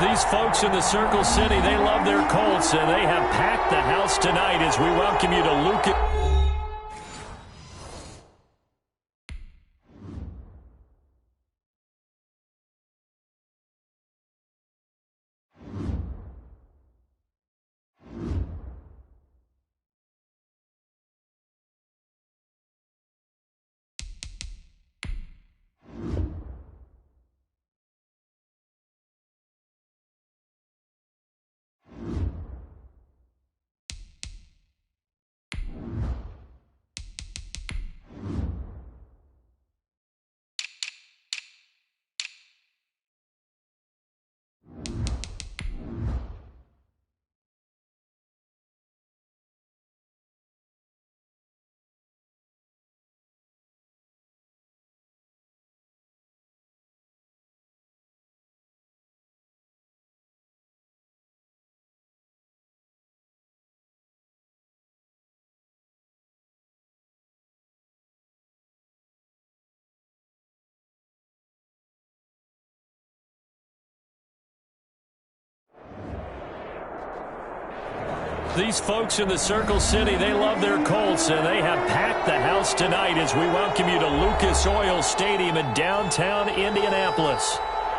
These folks in the Circle City, they love their Colts, and they have packed the house tonight as we welcome you to Lucas. These folks in the Circle City, they love their Colts, and they have packed the house tonight as we welcome you to Lucas Oil Stadium in downtown Indianapolis.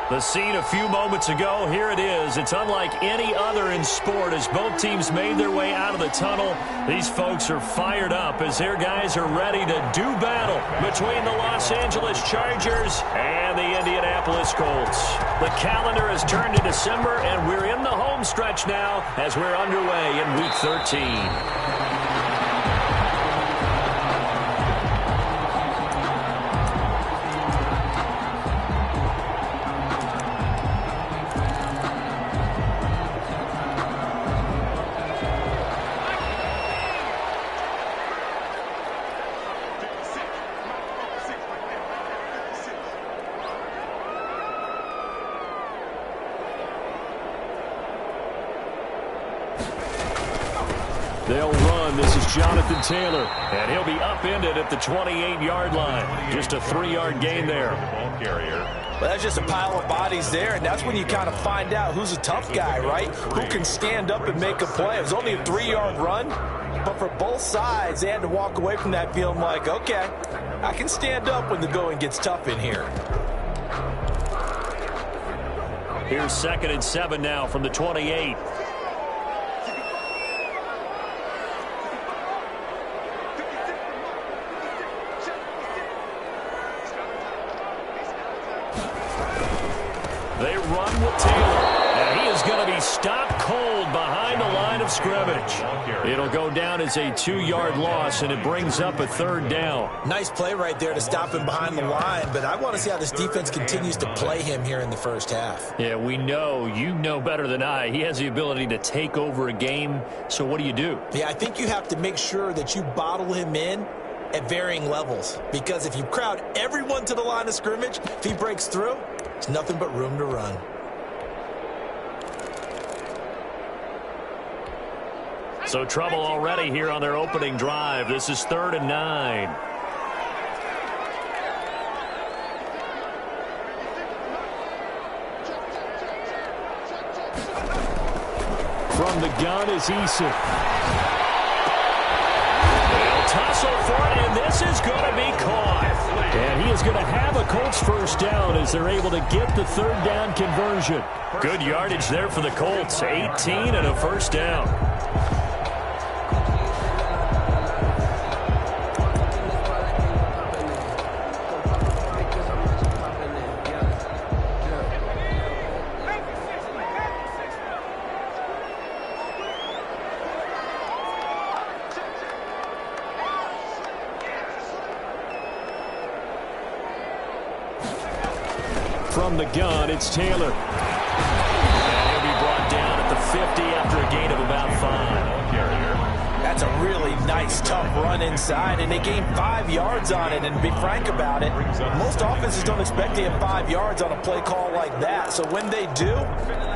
The scene a few moments ago, here it is. It's unlike any other in sport as both teams made their way out of the tunnel. These folks are fired up as their guys are ready to do battle between the Los Angeles Chargers and the Indianapolis Colts. The calendar has turned to December, and we're in the home stretch now as we're underway in Week 13. They'll run. This is Jonathan Taylor, and he'll be upended at the 28-yard line. Just a 3-yard gain there. Well, that's just a pile of bodies there, and that's when you kind of find out who's a tough guy, right? Who can stand up and make a play. It was only a 3-yard run, but for both sides, they had to walk away from that feeling like, okay, I can stand up when the going gets tough in here. Here's 2nd and 7 now from the 28. They run with Taylor, and he is going to be stopped cold behind the line of scrimmage. It'll go down as a 2-yard loss, and it brings up a 3rd down. Nice play right there to stop him behind the line, but I want to see how this defense continues to play him here in the first half. Yeah, we know. You know better than I. He has the ability to take over a game, so what do you do? Yeah, I think you have to make sure that you bottle him in at varying levels, because if you crowd everyone to the line of scrimmage, if he breaks through, there's nothing but room to run. So trouble already here on their opening drive. This is 3rd and 9. From the gun is Eason. They'll tussle for it, and this is going to be caught. And he is going to have a Colts first down as they're able to get the 3rd down conversion. Good yardage there for the Colts. 18 and a first down. From the gun, it's Taylor. And he'll be brought down at the 50 after a gain of about 5. That's a really nice, tough run inside, and they gained 5 yards on it. And to be frank about it, most offenses don't expect to have 5 yards on a play call like that. So when they do,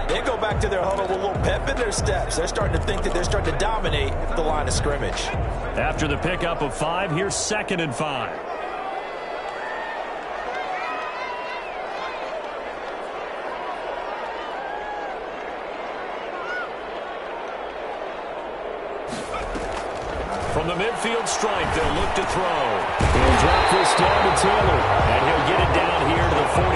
they go back to their huddle with a little pep in their steps. They're starting to think that they're starting to dominate the line of scrimmage. After the pickup of 5, here's 2nd and 5. From the midfield stripe, they'll look to throw. He'll drop this down to Taylor, and he'll get it down here to the 43.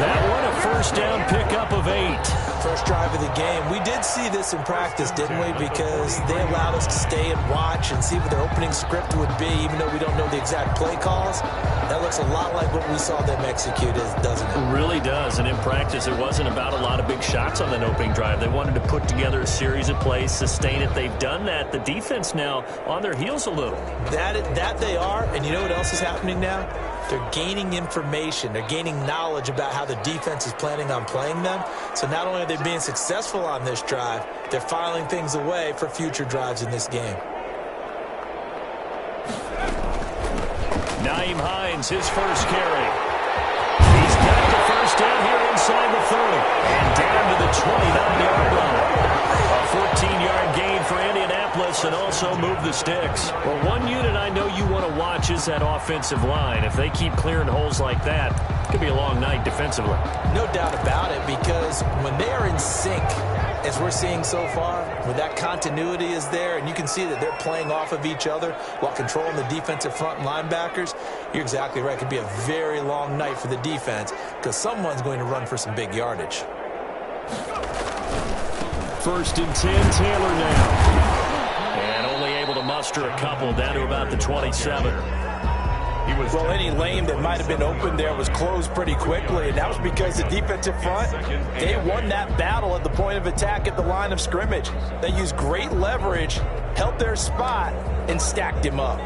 That one, a first down pickup of 8. First drive of the game. We did see this in practice, didn't we? Because they allowed us to stay and watch and see what their opening script would be, even though we don't know the exact play calls. That looks a lot like what we saw them execute, doesn't it? It really does. And in practice, it wasn't about a lot of big shots on that opening drive. They wanted to put together a series of plays, sustain it. They've done that. The defense now on their heels a little. That they are. And you know what else is happening now? They're gaining information. They're gaining knowledge about how the defense is planning on playing them. So not only are they being successful on this drive, they're filing things away for future drives in this game. Nyheim Hines, his first carry. He's got the first down here inside the 30. And down to the 29-yard line. A 14-yard gain for Indianapolis and also move the sticks. Well, one unit I know you want to watch is that offensive line. If they keep clearing holes like that, it could be a long night defensively. No doubt about it, because when they are in sync, as we're seeing so far, when that continuity is there and you can see that they're playing off of each other while controlling the defensive front linebackers, you're exactly right. It could be a very long night for the defense because someone's going to run for some big yardage. First and 10, Taylor now. And only able to muster a couple down to about the 27. Well, any lane that might have been open there was closed pretty quickly, and that was because the defensive front, they won that battle at the point of attack at the line of scrimmage. They used great leverage, held their spot, and stacked him up.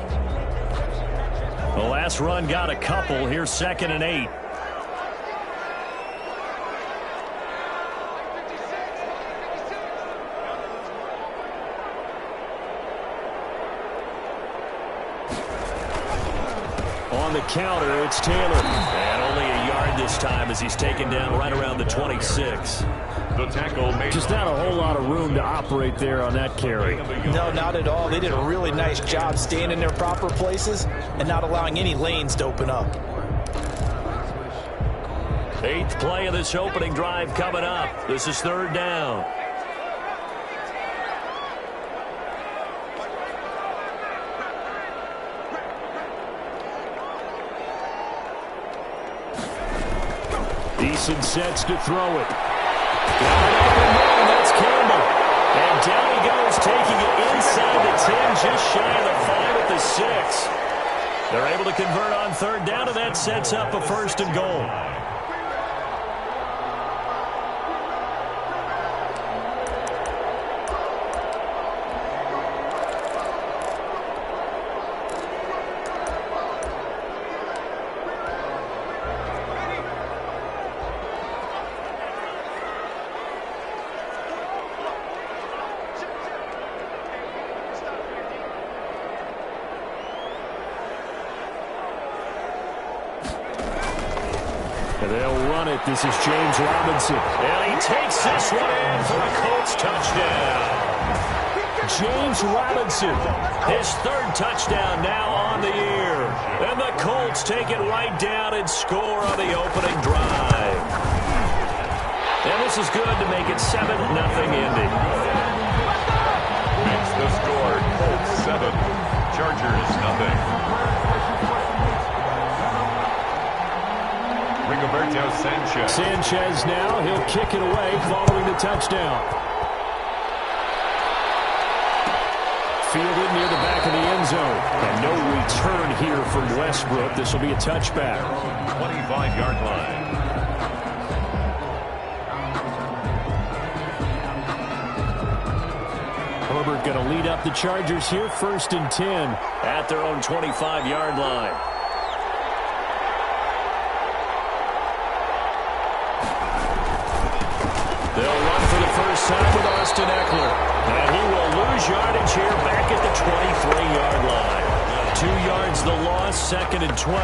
The last run got a couple. Here's 2nd and 8. On the counter, it's Taylor. And only a yard this time as he's taken down right around the 26. The tackle made. Just not a whole lot of room to operate there on that carry. No, not at all. They did a really nice job staying in their proper places and not allowing any lanes to open up. 8th play of this opening drive coming up. This is 3rd down. Eason sets to throw it. Got it open man, that's Campbell. And down he goes, taking it inside the 10, just shy of the 5 at the 6. They're able to convert on 3rd down, and that sets up a 1st and goal. They'll run it. This is James Robinson. And he takes this one in for a Colts touchdown. James Robinson, his 3rd touchdown now on the year. And the Colts take it right down and score on the opening drive. And this is good to make it 7-0 Indy. Makes the score Colts 7, Chargers 0. Rigoberto Sanchez. Sanchez now, he'll kick it away following the touchdown. Fielded near the back of the end zone. And no return here from Westbrook. This will be a touchback. 25-yard line. Herbert going to lead up the Chargers here. 1st and 10 at their own 25-yard line. They'll run for the first time with Austin Eckler. And he will lose yardage here back at the 23-yard line. 2 yards the loss, 2nd and 12.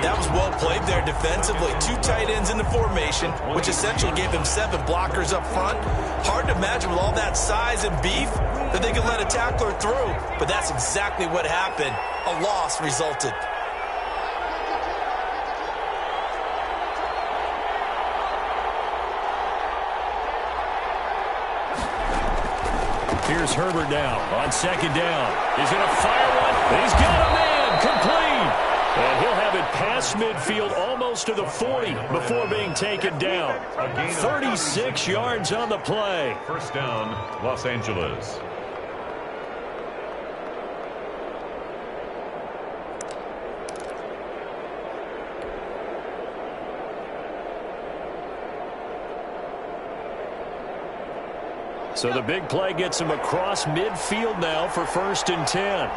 That was well played there defensively. 2 tight ends in the formation, which essentially gave him 7 blockers up front. Hard to imagine with all that size and beef that they could let a tackler through. But that's exactly what happened. A loss resulted. Here's Herbert now on second down. He's going to fire one. He's got a man. Complete. And he'll have it past midfield almost to the 40 before being taken down. 36 yards on the play. First down, Los Angeles. So the big play gets him across midfield now for 1st and 10.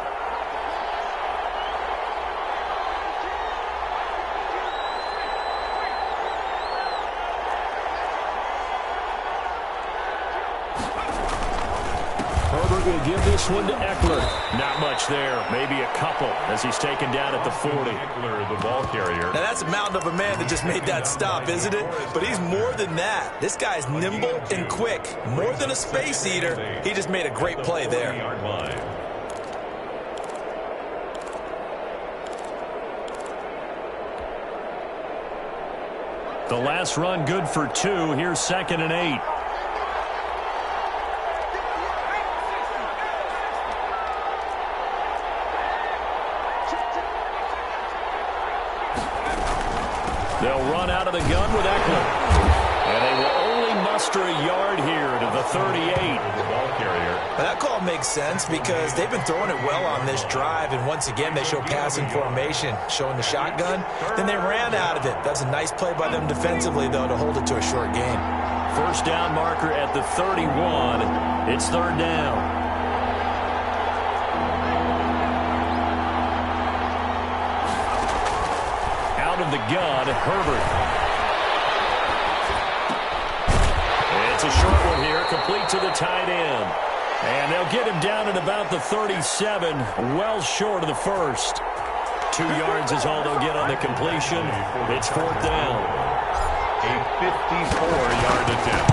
Herbert will give this one to Eckler. Not much there. Maybe a couple as he's taken down at the 40. Eckler, the ball carrier. Now that's a mountain of a man that just made that stop, isn't it? But he's more than that. This guy's nimble and quick. More than a space eater. He just made a great play there. 20-yard line. The last run good for 2. Here's 2nd and 8. They'll run out of the gun with Eckler. And they will only muster a yard here to the 38. The ball carrier. Now that call makes sense because they've been throwing it well on this drive, and once again they show passing formation, showing the shotgun. Then they ran out of it. That's a nice play by them defensively, though, to hold it to a short gain. First down marker at the 31. It's 3rd down. Of the gun, Herbert. It's a short one here, complete to the tight end. And they'll get him down at about the 37, well short of the first. 2 yards is all they'll get on the completion. It's 4th down. A 54-yard attempt.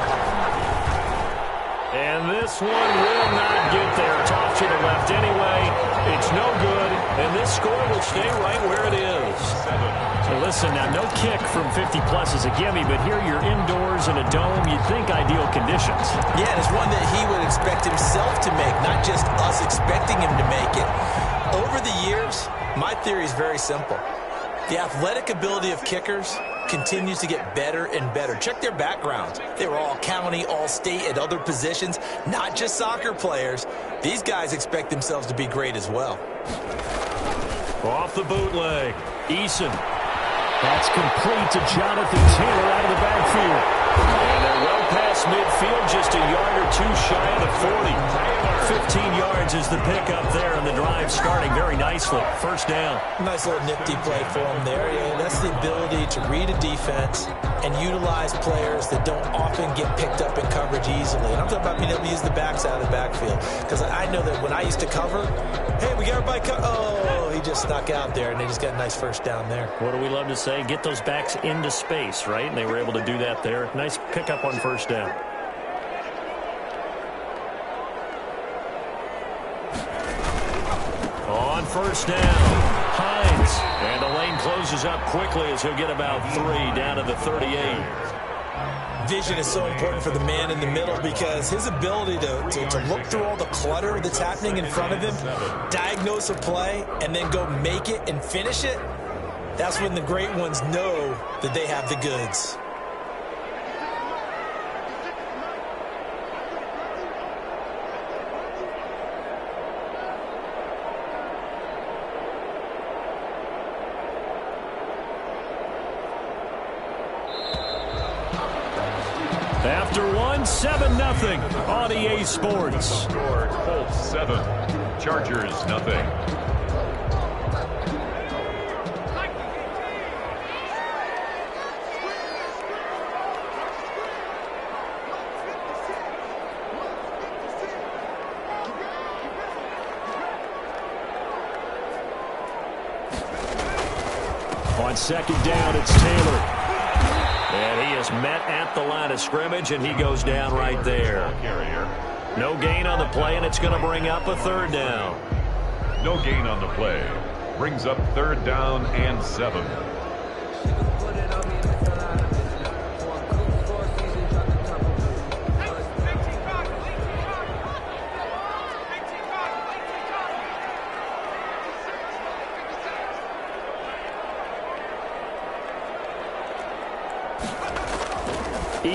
And this one will not get there. Toss to the left anyway. It's no good, and this score will stay right where it is. So listen, now no kick from 50-plus is a gimme, but here you're indoors in a dome. You'd think ideal conditions. Yeah, and it's one that he would expect himself to make, not just us expecting him to make it. Over the years, my theory is very simple. The athletic ability of kickers continues to get better and better. Check their backgrounds. They were all county, all state at other positions, not just soccer players. These guys expect themselves to be great as well. Off the bootleg, Eason. That's complete to Jonathan Taylor out of the backfield. And they're well past midfield, just a yard or 2 shy of the 40. 15 yards is the pickup there, and the drive starting very nicely. First down. Nice little nifty play for him there. Yeah, that's the ability to read a defense and utilize players that don't often get picked up in coverage easily. And I'm talking about being able to use the backs out of the backfield. Because I know that when I used to cover, hey, we got everybody oh, he just snuck out there, and they just got a nice first down there. What do we love to say? Get those backs into space, right? And they were able to do that there. Nice pickup on first down. On first down, Hines. And the lane closes up quickly as he'll get about 3 down to the 38. Vision is so important for the man in the middle because his ability to look through all the clutter that's happening in front of him, diagnose a play, and then go make it and finish it, that's when the great ones know that they have the goods. After 7-0 on EA Sports. Score, Colts 7, Chargers nothing. On second down, it's Taylor. And he is met at the line of scrimmage, and he goes down right there. No gain on the play, and it's going to bring up a 3rd down. No gain on the play. Brings up 3rd down and 7.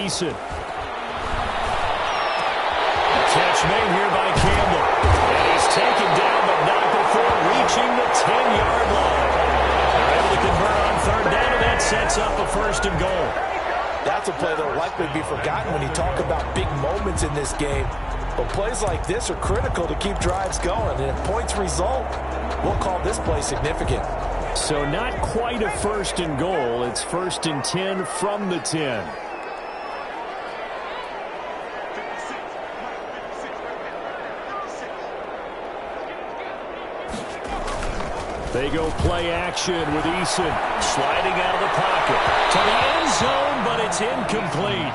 Eason. Catch made here by Campbell. And he's taken down, but not before reaching the 10-yard line. They're able to convert on third down, and that sets up a first and goal. That's a play that will likely be forgotten when you talk about big moments in this game. But plays like this are critical to keep drives going. And if points result, we'll call this play significant. So not quite a first and goal. It's first and 10 from the 10. They go play action with Eason sliding out of the pocket to the end zone, but it's incomplete.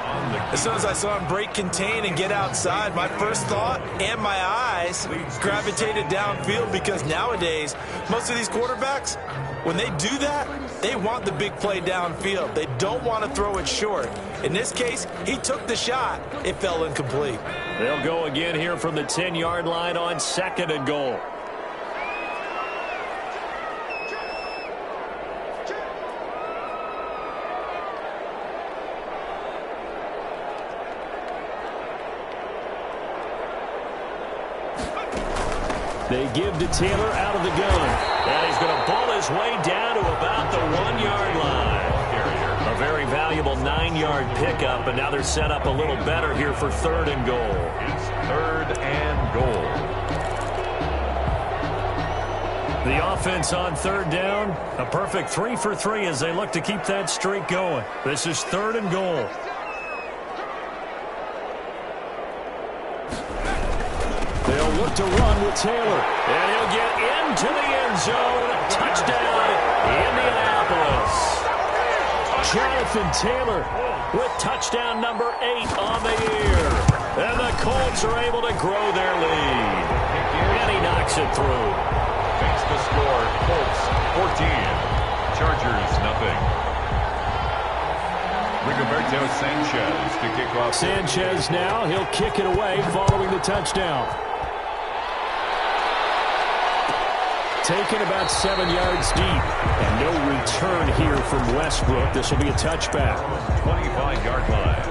As soon as I saw him break contain and get outside, my first thought and my eyes gravitated downfield, because nowadays, most of these quarterbacks, when they do that, they want the big play downfield. They don't want to throw it short. In this case, he took the shot. It fell incomplete. They'll go again here from the 10-yard line on second and goal. They give to Taylor out of the gun. And he's going to pull his way down to about the 1-yard line. A very valuable 9-yard pickup, and now they're set up a little better here for third and goal. It's third and goal. The offense on third down, a perfect 3 for 3 as they look to keep that streak going. This is third and goal. They'll look to run with Taylor, and he'll get into the end zone. Touchdown, Indianapolis. Jonathan Taylor with touchdown number 8 on the year. And the Colts are able to grow their lead. And he knocks it through. Makes the score. Colts 14. Chargers nothing. Rigoberto Sanchez to kick off. Sanchez now. He'll kick it away following the touchdown. Taken about 7 yards deep. And no return here from Westbrook. This will be a touchback. 25-yard line.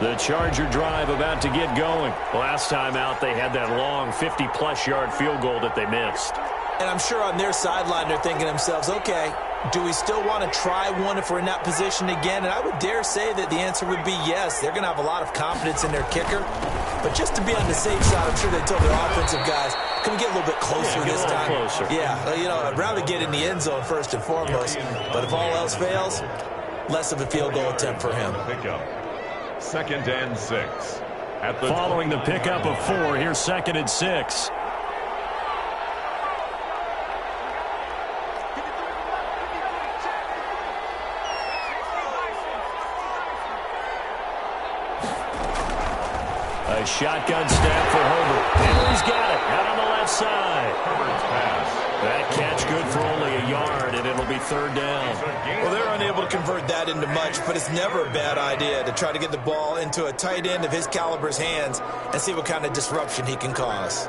The Charger drive about to get going. Last time out, they had that long 50-plus yard field goal that they missed. And I'm sure on their sideline they're thinking to themselves, okay, do we still want to try one if we're in that position again? And I would dare say that the answer would be yes. They're going to have a lot of confidence in their kicker. But just to be on the safe side, I'm sure they told their offensive guys, can we get a little bit closer this time? Closer. Yeah, I'd rather get in the end zone first and foremost. But if all else fails, less of a field goal attempt for him. Pickup. Second and 6. Following the pickup of 4, here's second and 6. A shotgun snap for Herbert. Henry's got it out on the left side. Herbert's pass. That catch good for only a yard, and it'll be third down. Well, they're unable to convert that into much, but it's never a bad idea to try to get the ball into a tight end of his caliber's hands and see what kind of disruption he can cause.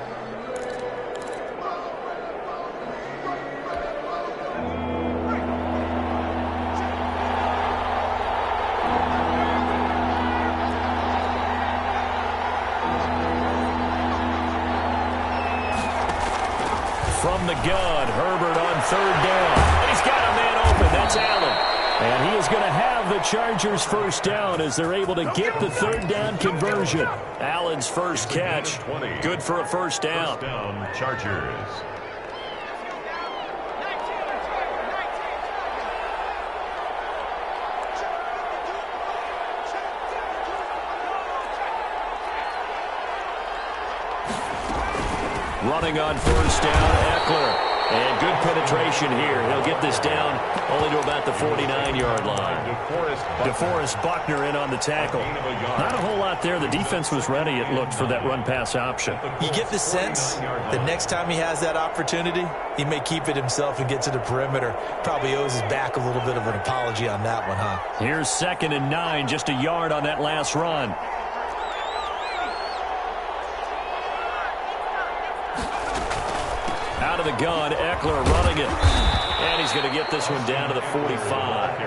From the gun, Herbert on third down. And he's got a man open. That's Allen. And he is going to have the Chargers first down as they're able to get the third down conversion. Allen's first catch, good for a first down. First down, Chargers. Running on first down, Eckler. And good penetration here. He'll get this down only to about the 49-yard line. DeForest Buckner in on the tackle. Not a whole lot there. The defense was ready, it looked, for that run-pass option. You get the sense that next time he has that opportunity, he may keep it himself and get to the perimeter. Probably owes his back a little bit of an apology on that one, huh? Here's 2nd and 9, just a yard on that last run. Out of the gun, Eckler running it. And he's going to get this one down to the 45.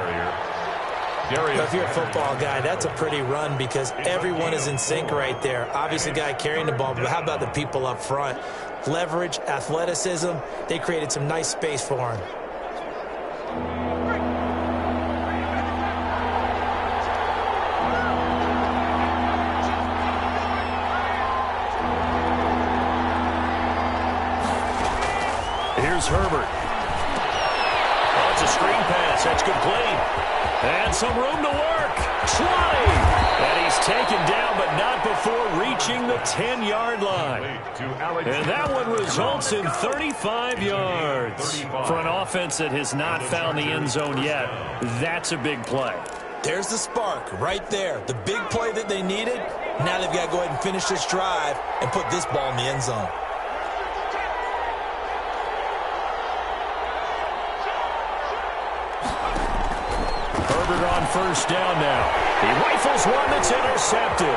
If you're a football guy, that's a pretty run because everyone is in sync right there. Obviously, the guy carrying the ball, but how about the people up front? Leverage, athleticism, they created some nice space for him. Here's Herbert. Oh, it's a screen pass. That's complete. And some room to work. 20. And he's taken down, but not before reaching the 10-yard line. And that one results in 35 yards. For an offense that has not found the end zone yet, that's a big play. There's the spark right there. The big play that they needed. Now they've got to go ahead and finish this drive and put this ball in the end zone. On first down now. He rifles one that's intercepted.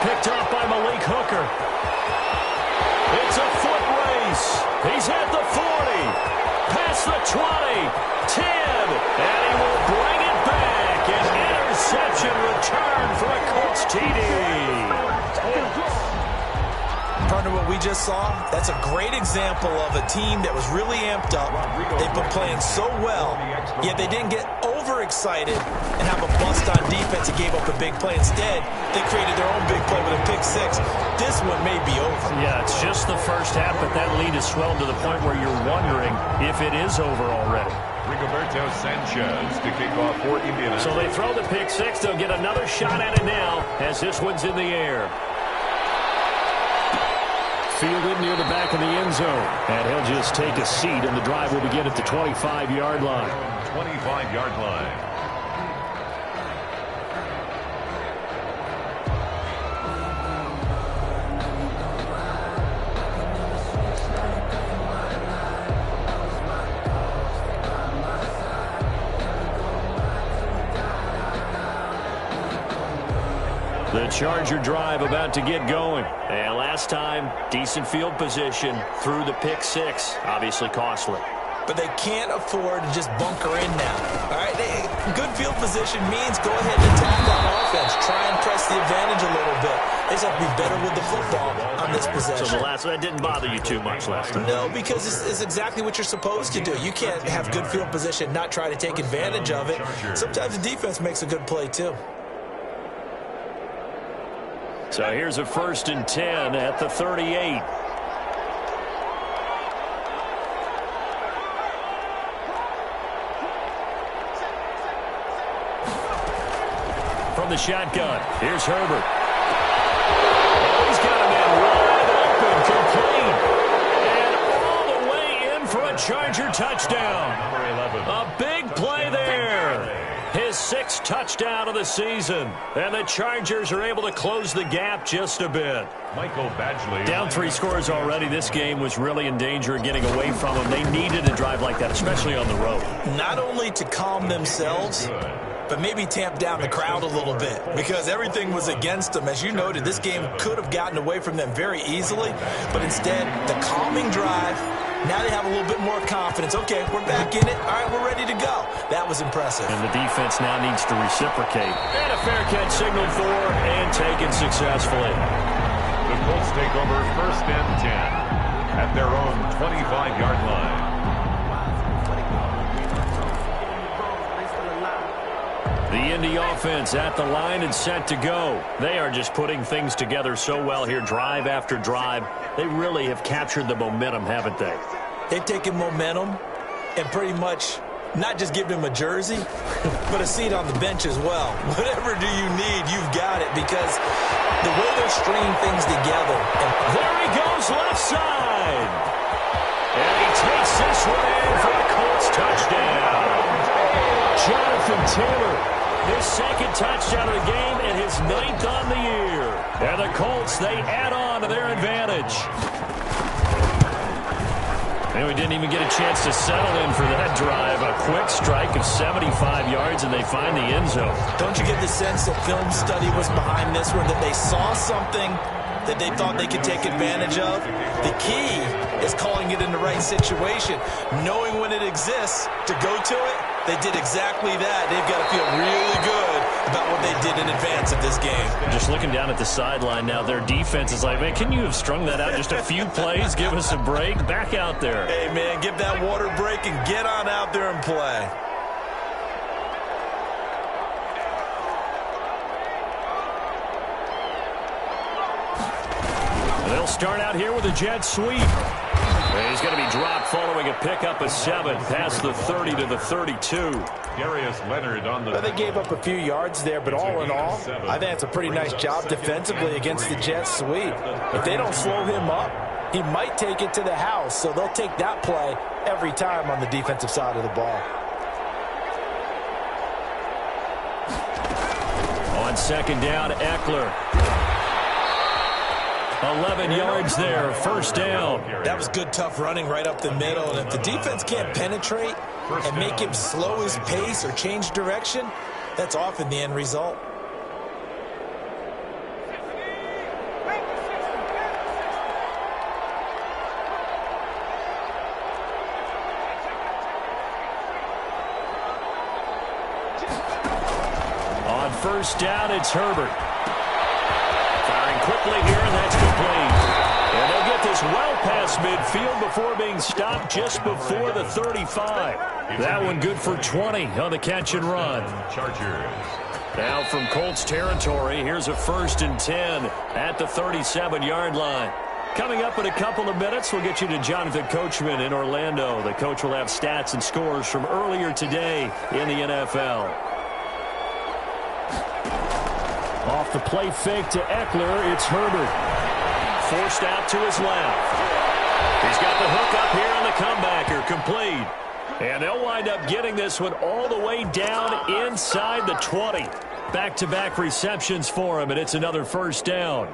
Picked off by Malik Hooker. It's a foot race. He's at the 40. Past the 20. 10. And he will bring it back. An interception return for a Colts TD. Partner, what we just saw, that's a great example of a team that was really amped up. They've been playing so well, yet they didn't get overexcited and have a bust on defense and gave up a big play. Instead, they created their own big play with a pick six. This one may be over. Yeah, it's just the first half, but that lead has swelled to the point where you're wondering if it is over already. Rigoberto Sanchez to kick off for Indiana. So they throw the pick six. They'll get another shot at it now as this one's in the air. Fielded near the back of the end zone. And he'll just take a seat, and the drive will begin at the 25-yard line. 25-yard line. The Charger drive about to get going. And last time, decent field position through the pick six. Obviously costly. But they can't afford to just bunker in now. All right, good field position means go ahead and attack on offense. Try and press the advantage a little bit. They just have to be better with the football on this possession. So that didn't bother you too much last time? No, because it's exactly what you're supposed to do. You can't have good field position, not try to take advantage of it. Sometimes the defense makes a good play too. So here's a 1st and 10 at the 38. From the shotgun, here's Herbert. Oh, he's got a man wide open, complete. And all the way in for a Charger touchdown. A big play there. His 6th touchdown of the season. And the Chargers are able to close the gap just a bit. Michael Badgley. Down 3 scores already. This game was really in danger of getting away from them. They needed a drive like that, especially on the road. Not only to calm themselves, but maybe tamp down the crowd a little bit because everything was against them. As you noted, this game could have gotten away from them very easily, but instead, the calming drive, now they have a little bit more confidence. Okay, we're back in it. All right, we're ready to go. That was impressive. And the defense now needs to reciprocate. And a fair catch signaled for and taken successfully. The Colts take over 1st and 10 at their own 25-yard line. The Indy offense at the line and set to go. They are just putting things together so well here, drive after drive. They really have captured the momentum, haven't they? They've taken momentum and pretty much not just given him a jersey, but a seat on the bench as well. Whatever do you need, you've got it because the way they're stringing things together. And there he goes left side. And he takes Puts this one in for a Colts touchdown. Jonathan Taylor, his second touchdown of the game and his 9th on the year. And the Colts, they add on to their advantage. And we didn't even get a chance to settle in for that drive. A quick strike of 75 yards, and they find the end zone. Don't you get the sense that film study was behind this one, that they saw something that they thought they could take advantage of? The key is calling it in the right situation, knowing when it exists to go to it. They did exactly that. They've got to feel really good about what they did in advance of this game. Just looking down at the sideline now, their defense is like, man, can you have strung that out just a few plays? Give us a break. Back out there. Hey, man, give that water break and get on out there and play. They'll start out here with a jet sweep. He's going to be dropped following a pickup of 7 past the 30 to the 32. Darius Leonard on the... Well, they gave up a few yards there, but all in all, I think it's a pretty nice job defensively against the jet sweep. If they don't slow him up, he might take it to the house, so they'll take that play every time on the defensive side of the ball. On second down, Eckler. 11 yards there, first down. That was good, tough running right up the middle. And if the defense can't penetrate and make him slow his pace or change direction, that's often the end result. On first down, it's Herbert. Firing quickly here, and that's complete. And they'll get this well past midfield before being stopped just before the 35. That one good for 20 on the catch and run. Chargers. Now from Colts territory, here's a 1st and 10 at the 37-yard line. Coming up in a couple of minutes, we'll get you to Jonathan Coachman in Orlando. The coach will have stats and scores from earlier today in the NFL. Off the play fake to Eckler, it's Herbert. Forced out to his left. He's got the hook up here on the comebacker, complete. And they'll wind up getting this one all the way down inside the 20. Back-to-back receptions for him, and it's another first down.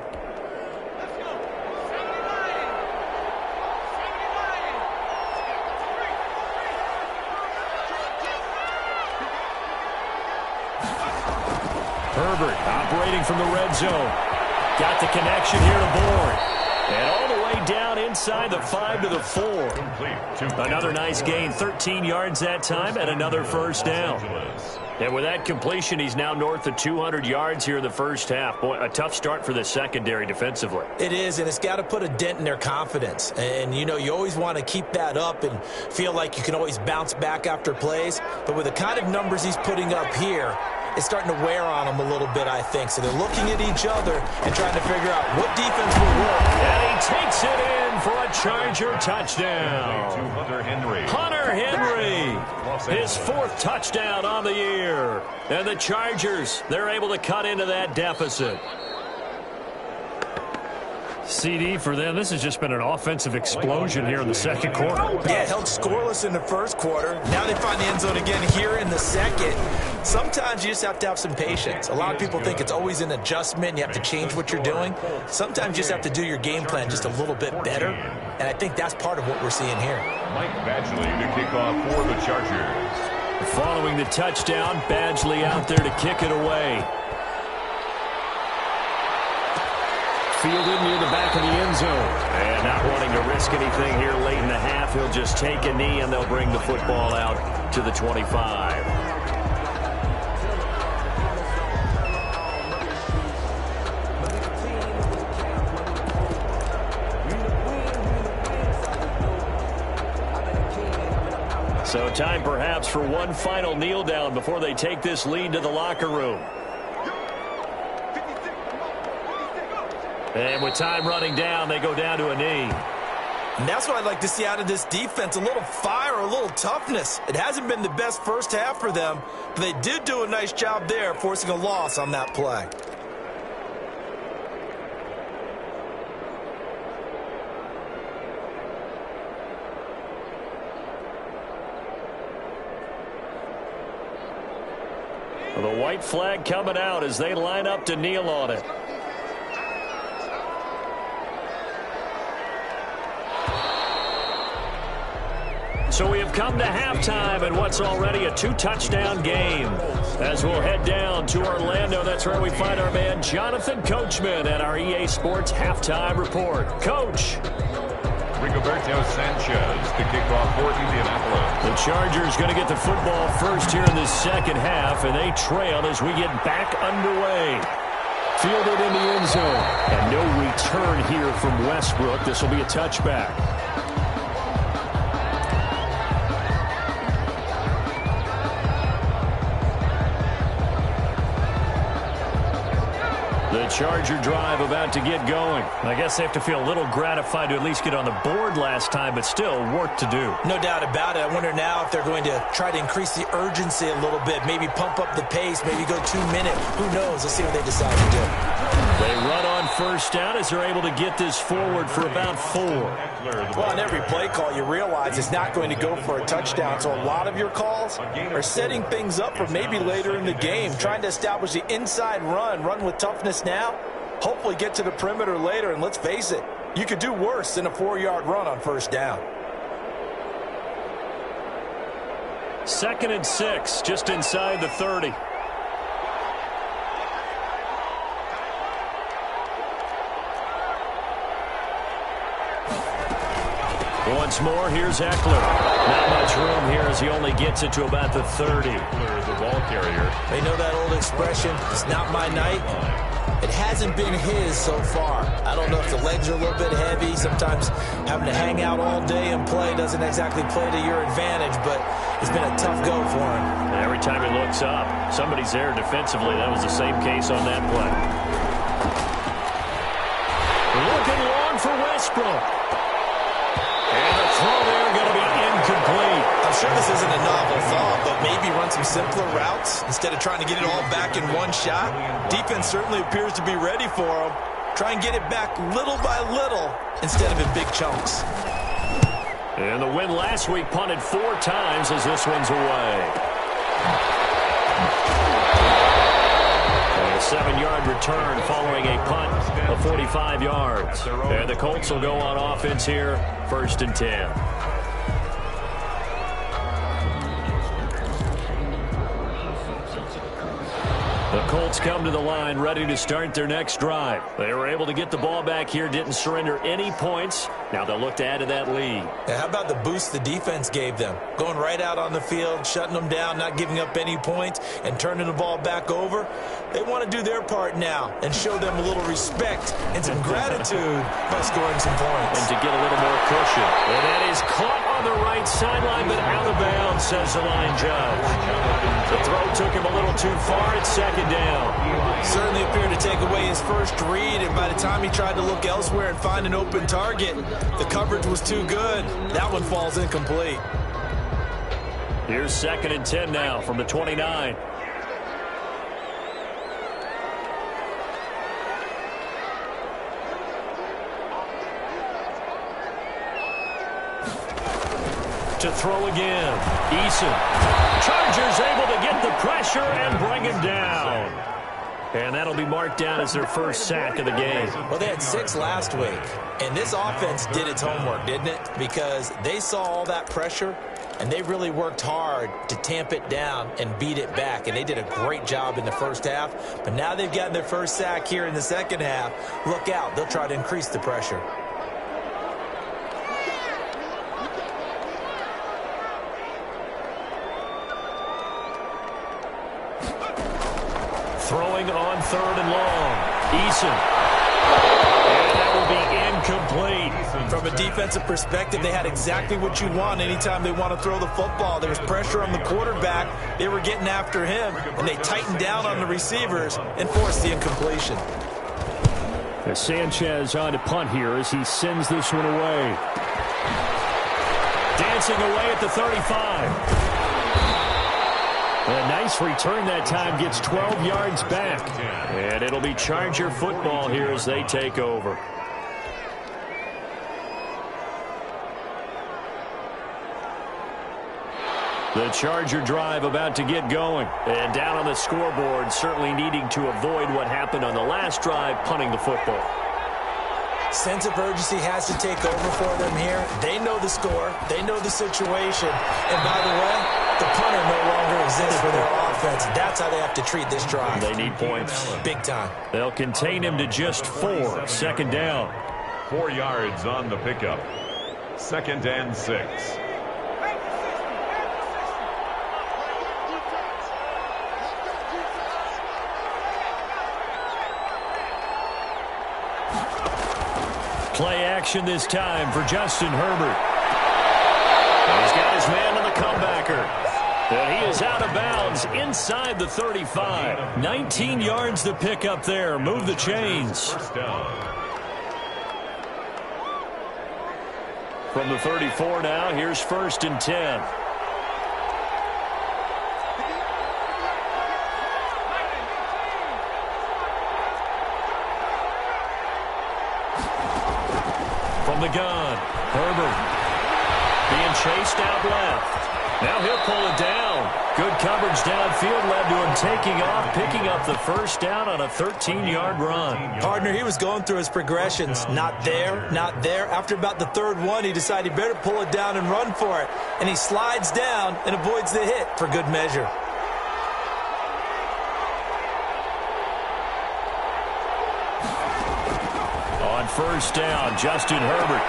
Herbert operating from the red zone. Got the connection here to Bourne. And all the way down inside the 5 to the 4. Another nice gain, 13 yards that time, and another first down. And with that completion, he's now north of 200 yards here in the first half. Boy, a tough start for the secondary defensively. It is, and it's got to put a dent in their confidence. And, you know, you always want to keep that up and feel like you can always bounce back after plays. But with the kind of numbers he's putting up here, it's starting to wear on them a little bit, I think. So they're looking at each other and trying to figure out what defense will work. And he takes it in for a Charger touchdown. Hunter Henry, his 4th touchdown on the year. And the Chargers, they're able to cut into that deficit. CD for them, this has just been an offensive explosion here in the second quarter. Yeah, held scoreless in the first quarter. Now they find the end zone again here in the second. Sometimes you just have to have some patience. A lot of people think it's always an adjustment. You have to change what you're doing. Sometimes you just have to do your game plan just a little bit better. And I think that's part of what we're seeing here. Mike Badgley to kick off for the Chargers. Following the touchdown, Badgley out there to kick it away. Fielded near the back of the end zone. And not wanting to risk anything here late in the half, he'll just take a knee and they'll bring the football out to the 25. So time perhaps for one final kneel down before they take this lead to the locker room. And with time running down, they go down to a knee. And that's what I'd like to see out of this defense, a little fire, a little toughness. It hasn't been the best first half for them, but they did do a nice job there, forcing a loss on that play. white flag coming out as they line up to kneel on it. So we have come to halftime in what's already a 2-touchdown game. As we'll head down to Orlando, that's where we find our man Jonathan Coachman at our EA Sports Halftime Report. Coach. Rigoberto Sanchez, the kickoff for Indianapolis. The Chargers going to get the football first here in the second half, and they trail as we get back underway. Fielded in the end zone, and no return here from Westbrook. This will be a touchback. The Charger drive about to get going. I guess they have to feel a little gratified to at least get on the board last time, but still work to do. No doubt about it. I wonder now if they're going to try to increase the urgency a little bit, maybe pump up the pace, maybe go 2 minute. Who knows? Let's see what they decide to do. They run on first down as they're able to get this forward for about 4. Well, on every play call, you realize it's not going to go for a touchdown, so a lot of your calls are setting things up for maybe later in the game, trying to establish the inside run with toughness now, hopefully get to the perimeter later, and let's face it, you could do worse than a 4-yard run on first down. 2nd and 6, just inside the 30. Once more, here's Eckler. Not much room here as he only gets it to about the 30. Eckler is the ball carrier. They know that old expression, it's not my night. It hasn't been his so far. I don't know if the legs are a little bit heavy. Sometimes having to hang out all day and play doesn't exactly play to your advantage, but it's been a tough go for him. And every time he looks up, somebody's there defensively. That was the same case on that play. Looking long for Westbrook. And the throw there going to be incomplete. I'm sure this isn't a novel thought, but maybe run some simpler routes instead of trying to get it all back in one shot. Defense certainly appears to be ready for him. Try and get it back little by little instead of in big chunks. And the win last week punted 4 times as this one's away. And a 7-yard return following a punt of 45 yards. And the Colts will go on offense here, 1st and 10. The Colts come to the line ready to start their next drive. They were able to get the ball back here, didn't surrender any points. Now they'll look to add to that lead. How about the boost the defense gave them? Going right out on the field, shutting them down, not giving up any points, and turning the ball back over. They want to do their part now and show them a little respect and some gratitude by scoring some points. And to get a little more cushion. And that is caught on the right sideline, but out of bounds, says the line judge. The throw took him a little too far. It's 2nd down. Certainly appeared to take away his first read, and by the time he tried to look elsewhere and find an open target, the coverage was too good. That one falls incomplete. Here's 2nd and 10 now from the 29. To throw again. Eason. Chargers able to get the pressure and bring him down. And that'll be marked down as their first sack of the game. Well, they had 6 last week. And this offense did its homework, didn't it? Because they saw all that pressure, and they really worked hard to tamp it down and beat it back. And they did a great job in the first half. But now they've gotten their first sack here in the second half. Look out. They'll try to increase the pressure. Throwing on 3rd and long. Eason. And that will be incomplete. From a defensive perspective, they had exactly what you want anytime they want to throw the football. There was pressure on the quarterback. They were getting after him, and they tightened down on the receivers and forced the incompletion. Sanchez on to punt here as he sends this one away. Dancing away at the 35. A nice return that time, gets 12 yards back. And it'll be Charger football here as they take over. The Charger drive about to get going. And down on the scoreboard, certainly needing to avoid what happened on the last drive, punting the football. Sense of urgency has to take over for them here. They know the score. They know the situation. And by the way, the punter no longer exists for their offense. That's how they have to treat this drive. They need points. Big time. They'll contain him to just 4. Second down. 4 yards on the pickup. 2nd and 6. Play action this time for Justin Herbert. And he's got his man on the comebacker. And he is out of bounds inside the 35. 19 yards to pick up there. Move the chains. First down. From the 34 now, here's 1st and 10. From the gun, Herbert being chased out left. Now he'll pull it down. Good coverage downfield led to him taking off, picking up the first down on a 13-yard run. Partner, he was going through his progressions. Not there, not there. After about the 3rd one, he decided he better pull it down and run for it. And he slides down and avoids the hit for good measure. On 1st down, Justin Herbert.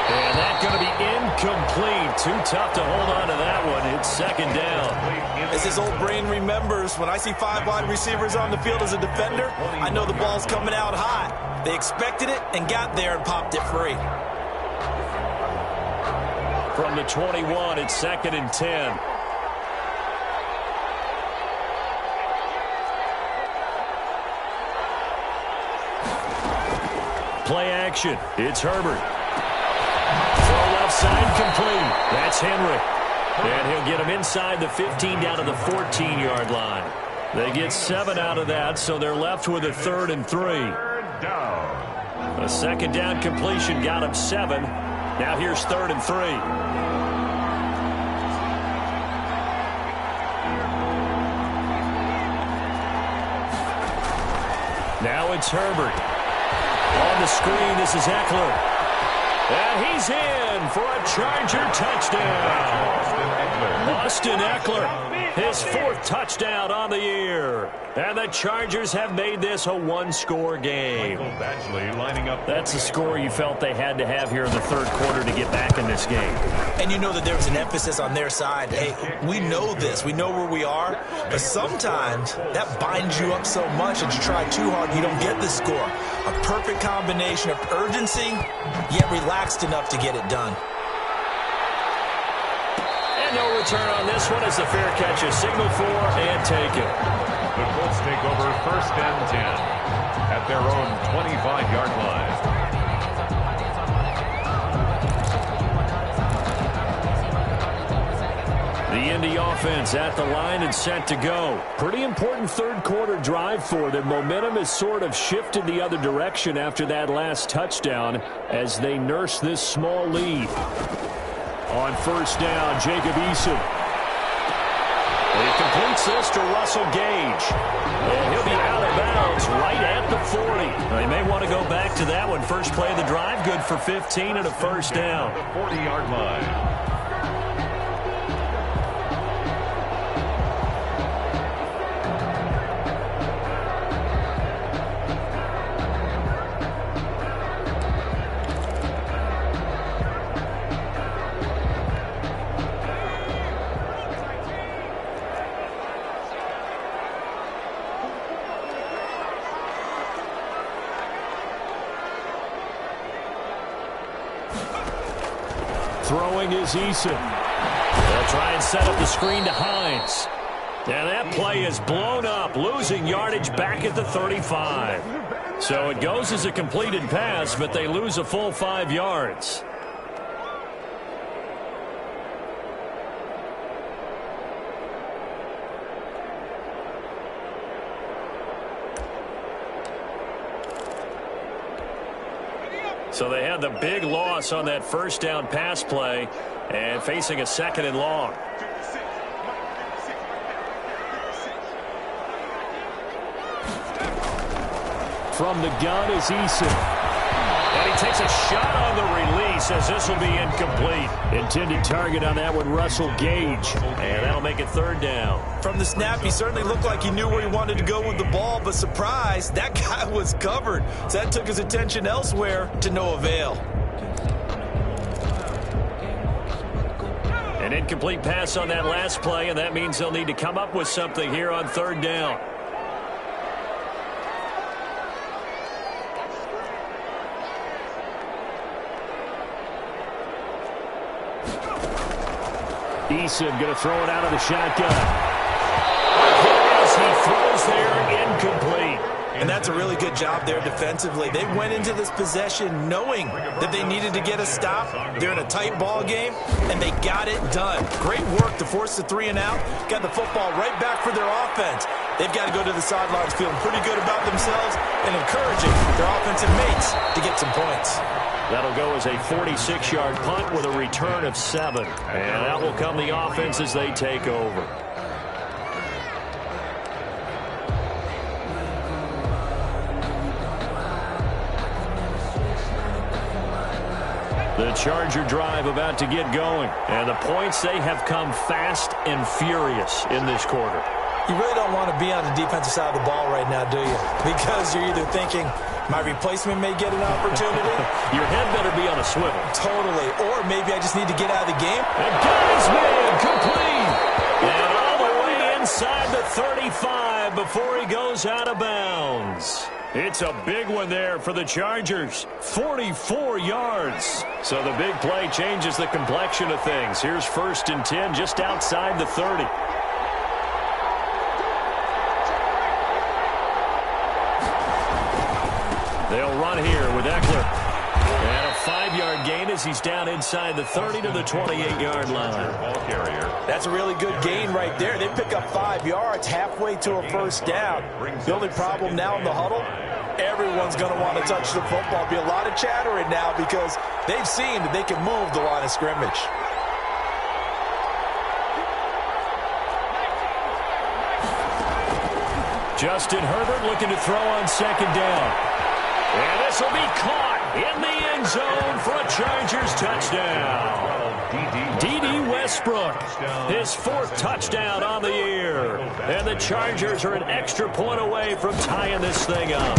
And that's going to be incomplete. Too tough to hold on to that one. It's 2nd down. As his old brain remembers, when I see 5 wide receivers on the field as a defender, I know the ball's coming out high. They expected it and got there and popped it free. From the 21, it's 2nd and 10. Play action. It's Herbert. Throw left side complete. That's Henry. And he'll get him inside the 15 down to the 14-yard line. They get 7 out of that, so they're left with a 3rd and 3. Down. A 2nd down completion got him 7. Now here's 3rd and 3. Now it's Herbert. On the screen, this is Eckler. And he's in for a Charger touchdown. Austin Eckler, his 4th touchdown on the year. And the Chargers have made this a 1-score game. That's the score you felt they had to have here in the 3rd quarter to get back in this game. And you know that there was an emphasis on their side. Hey, we know this. We know where we are. But sometimes that binds you up so much that you try too hard, you don't get the score. A perfect combination of urgency, yet relaxed enough to get it done. And no return on this one as the fair catch is signaled for and taken. The Colts take over 1st and 10 at their own 25-yard line. The Indy offense at the line and set to go. Pretty important 3rd quarter drive for them. Momentum has sort of shifted the other direction after that last touchdown as they nurse this small lead. On 1st down, Jacob Eason. He completes this to Russell Gage. And he'll be out of bounds right at the 40. Now, they may want to go back to that one. First play of the drive, good for 15 and a 1st down. The 40-yard line. Throwing is Eason. They'll try and set up the screen to Hines. And that play is blown up, losing yardage back at the 35. So it goes as a completed pass, but they lose a full 5 yards. So they had the big loss on that first down pass play and facing a 2nd and long. From the gun is Eason. And he takes a shot on the release as this will be incomplete. Intended target on that one, Russell Gage. And that'll make it 3rd down. From the snap, he certainly looked like he knew where he wanted to go with the ball, but surprise, that guy was covered. So that took his attention elsewhere to no avail. An incomplete pass on that last play, and that means they'll need to come up with something here on 3rd down. Eason going to throw it out of the shotgun. As he throws there, incomplete. And that's a really good job there defensively. They went into this possession knowing that they needed to get a stop. They're in a tight ball game, and they got it done. Great work to force the 3 and out. Got the football right back for their offense. They've got to go to the sidelines feeling pretty good about themselves and encouraging their offensive mates to get some points. That'll go as a 46-yard punt with a return of 7. And out will come the offense as they take over. The Charger drive about to get going. And the points, they have come fast and furious in this quarter. You really don't want to be on the defensive side of the ball right now, do you? Because you're either thinking, my replacement may get an opportunity. Your head better be on a swivel. Totally. Or maybe I just need to get out of the game. And got his man complete. And all the way inside the 35 before he goes out of bounds. It's a big one there for the Chargers. 44 yards. So the big play changes the complexion of things. Here's 1st and 10 just outside the 30. They'll run here with Eckler. And a 5-yard gain as he's down inside the 30 to the 28-yard line. That's a really good gain right there. They pick up 5 yards halfway to a 1st down. The only problem now in the huddle, everyone's going to want to touch the football. Be a lot of chattering now because they've seen that they can move the line of scrimmage. Justin Herbert looking to throw on 2nd down. And this will be caught in the end zone for a Chargers touchdown. D.D. Westbrook, his 4th touchdown on the year. And the Chargers are an extra point away from tying this thing up.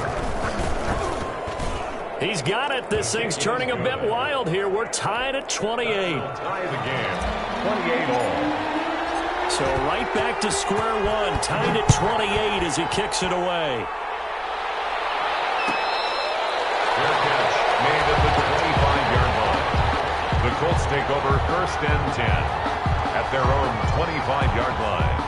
He's got it. This thing's turning a bit wild here. We're tied at 28. Tie the game, 28 all. So right back to square one, tied at 28 as he kicks it away. Made at the 25-yard line. The Colts take over 1st and 10 at their own 25-yard line.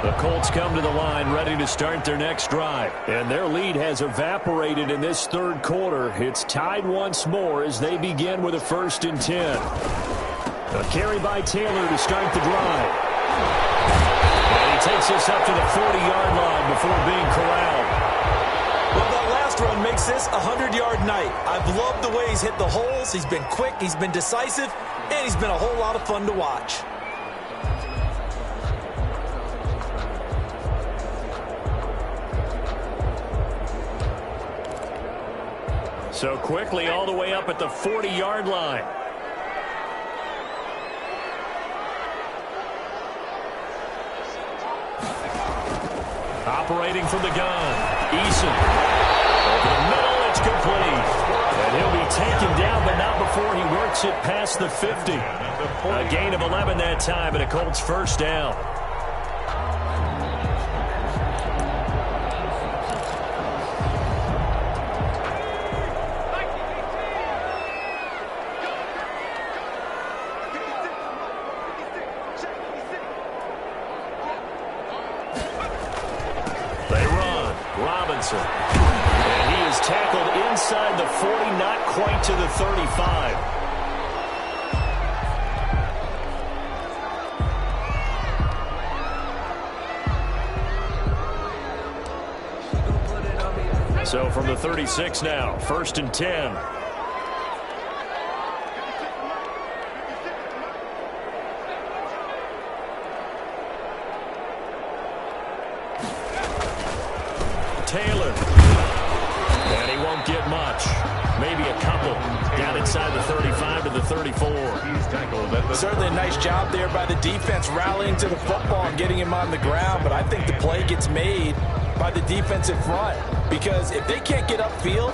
The Colts come to the line ready to start their next drive. And their lead has evaporated in this 3rd quarter. It's tied once more as they begin with a 1st and 10. A carry by Taylor to start the drive. And he takes us up to the 40-yard line before being corralled. Well, that last run makes this a 100-yard night. I've loved the way he's hit the holes. He's been quick, he's been decisive, and he's been a whole lot of fun to watch. So quickly all the way up at the 40-yard line. Operating from the gun, Eason. Over the middle, it's complete. And he'll be taken down, but not before he works it past the 50. A gain of 11 that time, and a Colts 1st down. And he is tackled inside the 40, not quite to the 35. So from the 36 now, 1st and 10. Taylor. And he won't get much. Maybe a couple. Down inside the 35 to the 34. Certainly a nice job there by the defense rallying to the football and getting him on the ground. But I think the play gets made by the defensive front. Because if they can't get upfield,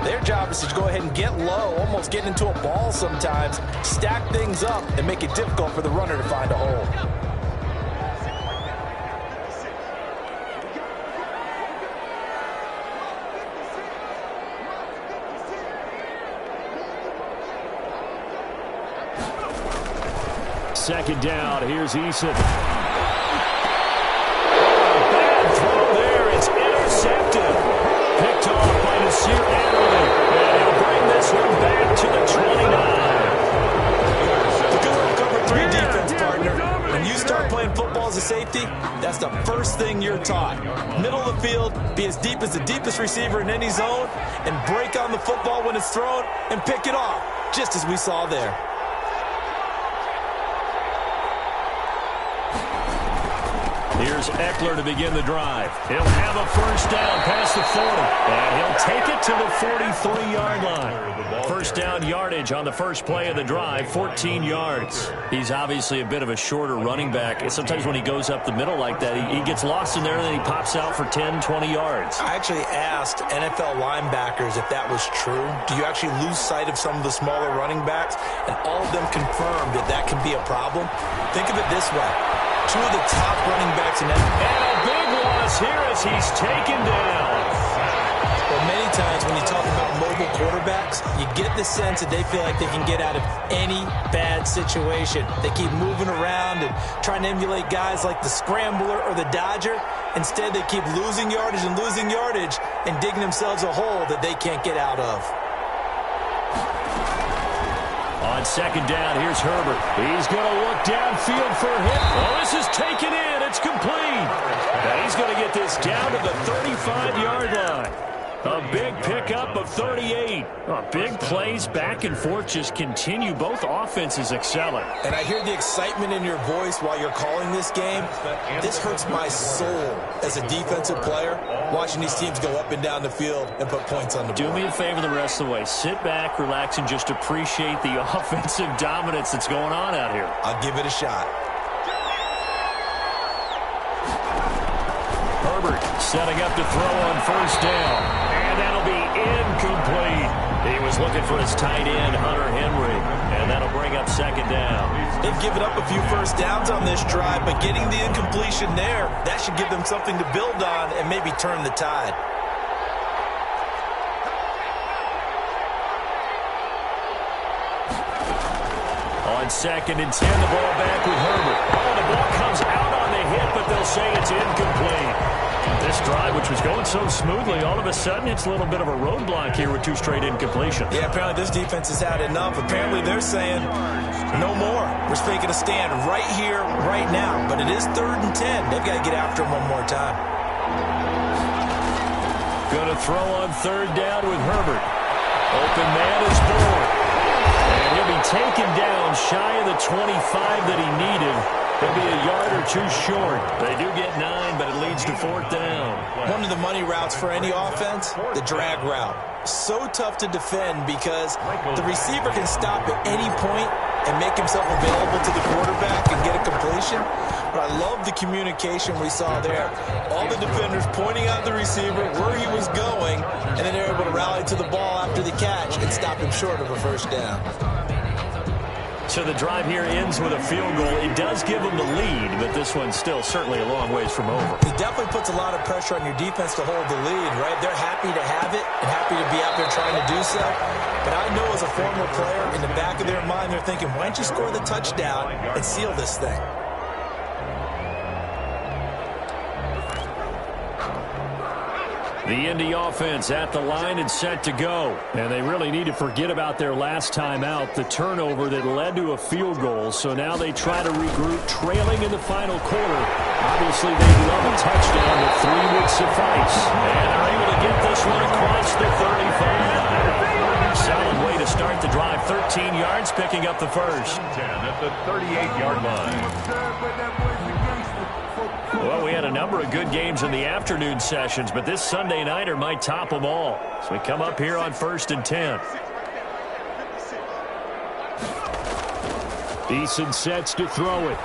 their job is to go ahead and get low, almost get into a ball sometimes, stack things up, and make it difficult for the runner to find a hole. Second down, here's Eason. Bad throw there, it's intercepted. Picked off by Nasir Adderley. And he'll bring this one back to the 29. The good cover 3 defense, partner. When you start playing football as a safety, that's the first thing you're taught. Middle of the field, be as deep as the deepest receiver in any zone, and break on the football when it's thrown, and pick it off, just as we saw there. Here's Eckler to begin the drive. He'll have a first down past the 40. And he'll take it to the 43-yard line. First down yardage on the first play of the drive, 14 yards. He's obviously a bit of a shorter running back. And sometimes when he goes up the middle like that, he gets lost in there and then he pops out for 10, 20 yards. I actually asked NFL linebackers if that was true. Do you actually lose sight of some of the smaller running backs? And all of them confirmed that that can be a problem. Think of it this way. 2 of the top running backs in that. And a big loss here as he's taken down. Well, many times when you talk about mobile quarterbacks, you get the sense that they feel like they can get out of any bad situation. They keep moving around and trying to emulate guys like the scrambler or the dodger. Instead, they keep losing yardage and digging themselves a hole that they can't get out of. On second down, here's Herbert. He's going to look downfield for a hit. Oh, this is taken in. It's complete. And he's going to get this down to the 35-yard line. A big pickup of 38. Big plays back and forth just continue. Both offenses excelling. And I hear the excitement in your voice while you're calling this game. This hurts my soul as a defensive player, watching these teams go up and down the field and put points on the board. Do me a favor the rest of the way. Sit back, relax, and just appreciate the offensive dominance that's going on out here. I'll give it a shot. Herbert setting up to throw on first down. And that'll be incomplete. He was looking for his tight end, Hunter Henry. And that'll bring up second down. They've given up a few first downs on this drive, but getting the incompletion there, that should give them something to build on and maybe turn the tide. On second and 10, the ball back with Herbert. Oh, the ball comes out on the hit, but they'll say it's incomplete. This drive, which was going so smoothly, all of a sudden it's a little bit of a roadblock here with 2 straight incompletions. Yeah, apparently this defense has had enough. Apparently they're saying no more. We're taking a stand right here, right now. But it is 3rd and 10. They've got to get after him one more time. Going to throw on 3rd down with Herbert. Open man is Ford. And he'll be taken down shy of the 25 that he needed. He'll be a yard or 2 short. They do get 9, but it leads to 4th down. One of the money routes for any offense, the drag route. So tough to defend because the receiver can stop at any point and make himself available to the quarterback and get a completion. But I love the communication we saw there. All the defenders pointing out the receiver where he was going, and then they're able to rally to the ball after the catch and stop him short of a first down. So the drive here ends with a field goal. It does give them the lead, but this one's still certainly a long ways from over. It definitely puts a lot of pressure on your defense to hold the lead, right? They're happy to have it and happy to be out there trying to do so. But I know as a former player, in the back of their mind, they're thinking, why don't you score the touchdown and seal this thing? The Indy offense at the line and set to go. And they really need to forget about their last time out, the turnover that led to a field goal. So now they try to regroup, trailing in the final quarter. Obviously, they'd love a touchdown, but 3 would suffice. And they're able to get this one across the 35. Solid way to start the drive. 13 yards, picking up the first. 10 at the 38-yard line. Well, we had a number of good games in the afternoon sessions, but this Sunday nighter might top them all. So we come up here on 1st and 10. Eason sets to throw it.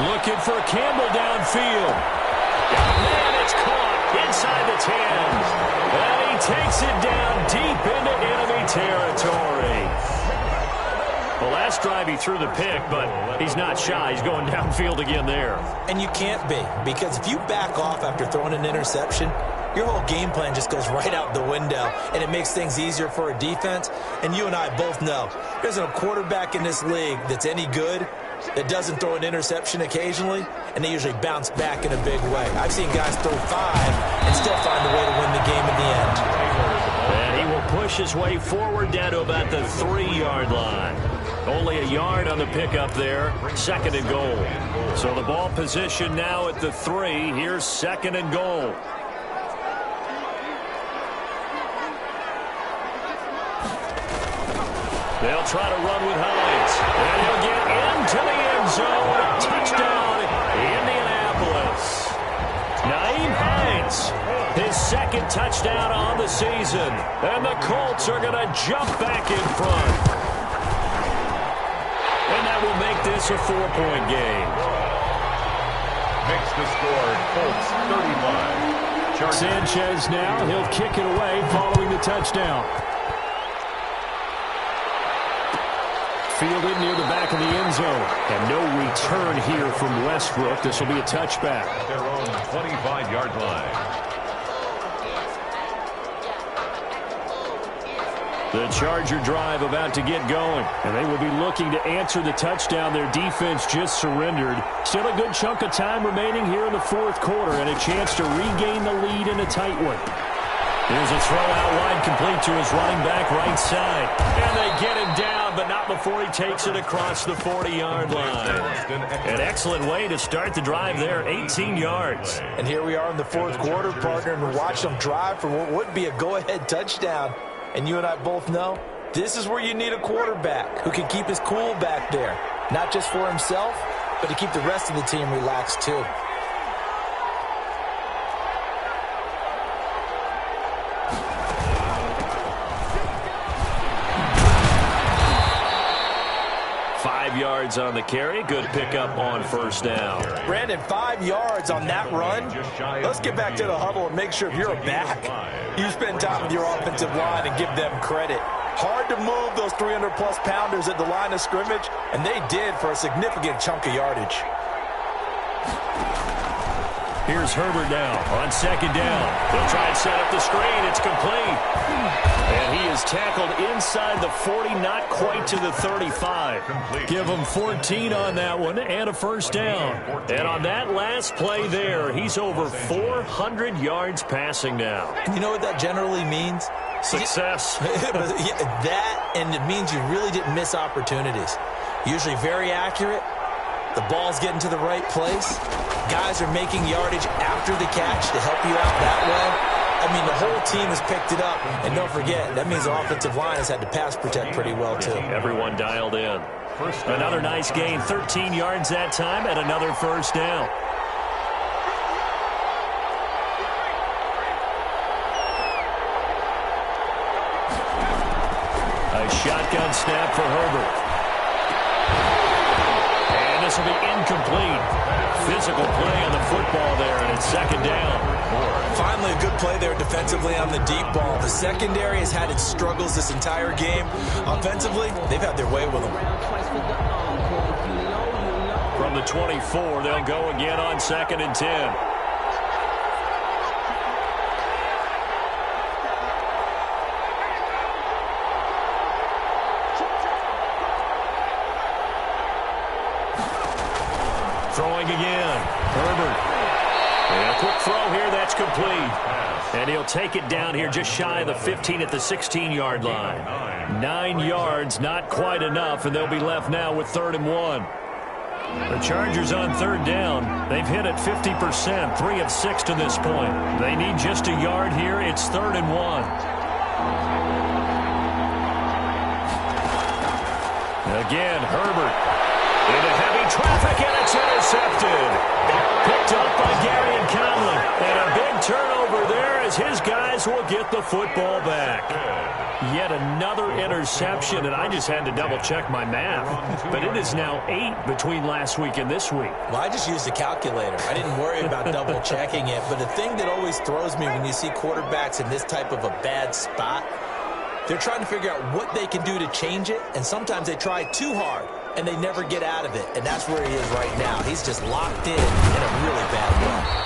Looking for Campbell downfield. Oh, man, it's caught inside the 10. And he takes it down deep into enemy territory. The last drive he threw the pick, but he's not shy. He's going downfield again there. And you can't be, because if you back off after throwing an interception, your whole game plan just goes right out the window, and it makes things easier for a defense. And you and I both know there's a quarterback in this league that's any good that doesn't throw an interception occasionally, and they usually bounce back in a big way. I've seen guys throw 5 and still find a way to win the game in the end. And he will push his way forward down to about the 3-yard line. Only a yard on the pickup there. 2nd and goal. So the ball position now at the 3. Here's 2nd and goal. They'll try to run with Hines. And he'll get into the end zone. Touchdown, Indianapolis. Naeem Hines, his 2nd touchdown on the season. And the Colts are going to jump back in front. And that will make this a 4-point game. Makes the score Colts 35. Sanchez now, he'll kick it away following the touchdown. Fielded near the back of the end zone. And no return here from Westbrook. This will be a touchback. At their own 25-yard line. The Charger drive about to get going, and they will be looking to answer the touchdown their defense just surrendered. Still a good chunk of time remaining here in the 4th quarter, and a chance to regain the lead in a tight one. Here's a throw out wide, complete to his running back right side. And they get him down, but not before he takes it across the 40-yard line. An excellent way to start the drive there, 18 yards. And here we are in the 4th quarter, partner, and watch them drive for what would be a go-ahead touchdown. And you and I both know this is where you need a quarterback who can keep his cool back there. Not just for himself, but to keep the rest of the team relaxed too. Yards on the carry. Good pickup on 1st down. Brandon, 5 yards on that run. Let's get back to the huddle and make sure if you're a back, you spend time with your offensive line and give them credit. Hard to move those 300-plus pounders at the line of scrimmage, and they did for a significant chunk of yardage. Here's Herbert now on 2nd down. They'll try and set up the screen. It's complete. And he is tackled inside the 40, not quite to the 35. Give him 14 on that one and a 1st down. And on that last play there, he's over 400 yards passing now. And you know what that generally means? Success. That, and it means you really didn't miss opportunities. Usually very accurate. The ball's getting to the right place. Guys are making yardage after the catch to help you out that way. I mean, the whole team has picked it up. And don't forget, that means the offensive line has had to pass protect pretty well, too. Everyone dialed in. Another nice gain, 13 yards that time, and another 1st down. A shotgun snap for Herbert. And this will be incomplete. Physical play on the football there, and it's 2nd down. Finally, a good play there defensively on the deep ball. The secondary has had its struggles this entire game. Offensively, they've had their way with them. From the 24, they'll go again on 2nd and 10. Throwing again. Herbert. And a quick throw here, that's complete. And he'll take it down here just shy of the 15 at the 16-yard line. 9 yards, not quite enough, and they'll be left now with 3rd and 1. The Chargers on 3rd down. They've hit it 50%, 3 of 6 to this point. They need just a yard here. It's 3rd and 1. Again, Herbert into heavy traffic, and it's intercepted. Picked up by Gary and Conley. And a big turnover there as his guys will get the football back. Yet another interception, and I just had to double-check my math. But it is now 8 between last week and this week. Well, I just used a calculator. I didn't worry about double-checking it. But the thing that always throws me when you see quarterbacks in this type of a bad spot, they're trying to figure out what they can do to change it, and sometimes they try too hard, and they never get out of it. And that's where he is right now. He's just locked in a really bad way.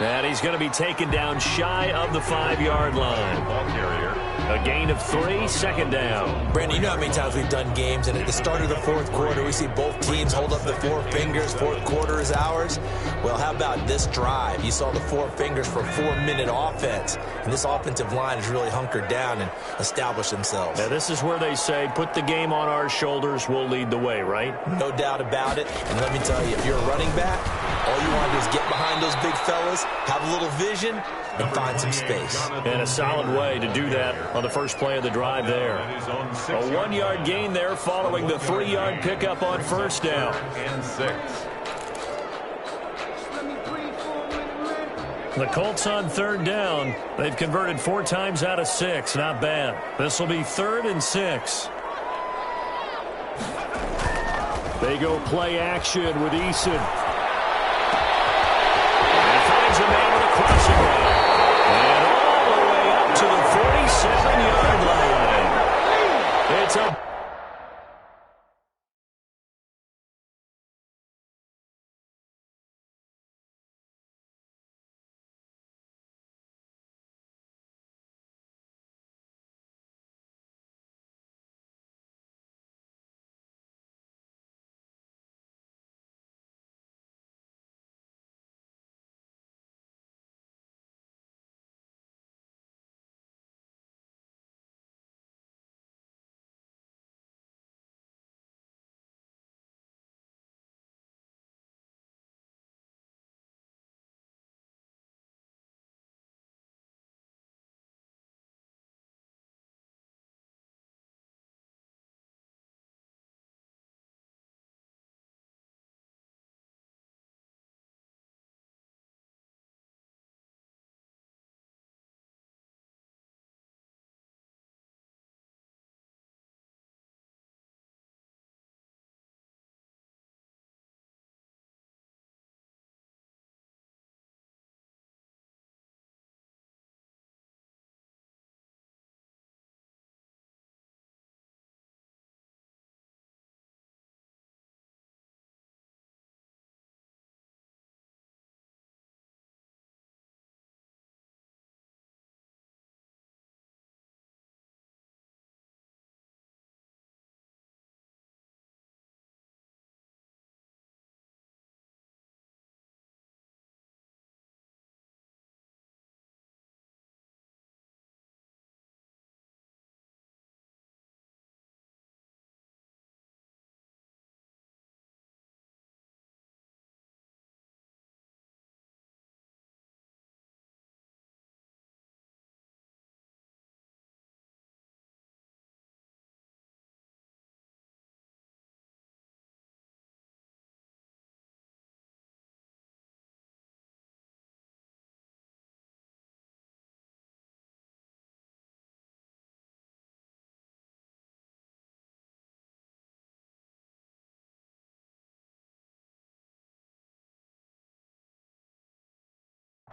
And he's going to be taken down shy of the 5-yard line. Ball carrier. A gain of 3, 2nd down. Brandon, you know how many times we've done games, and at the start of the 4th quarter, we see both teams hold up the 4 fingers, 4th quarter is ours. Well, how about this drive? You saw the 4 fingers for 4-minute offense, and this offensive line has really hunkered down and established themselves. Now, this is where they say, put the game on our shoulders, we'll lead the way, right? No doubt about it, and let me tell you, if you're a running back, all you want to do is get behind those big fellas, have a little vision, and find some space. And a solid way to do that on the first play of the drive there. A 1-yard gain there following the 3-yard pickup on 1st down. And 6. The Colts on 3rd down. They've converted 4 times out of 6. Not bad. This will be 3rd and 6. They go play action with Eason. And he finds a man with a crossing route. And all the way up to the 47-yard line. It's a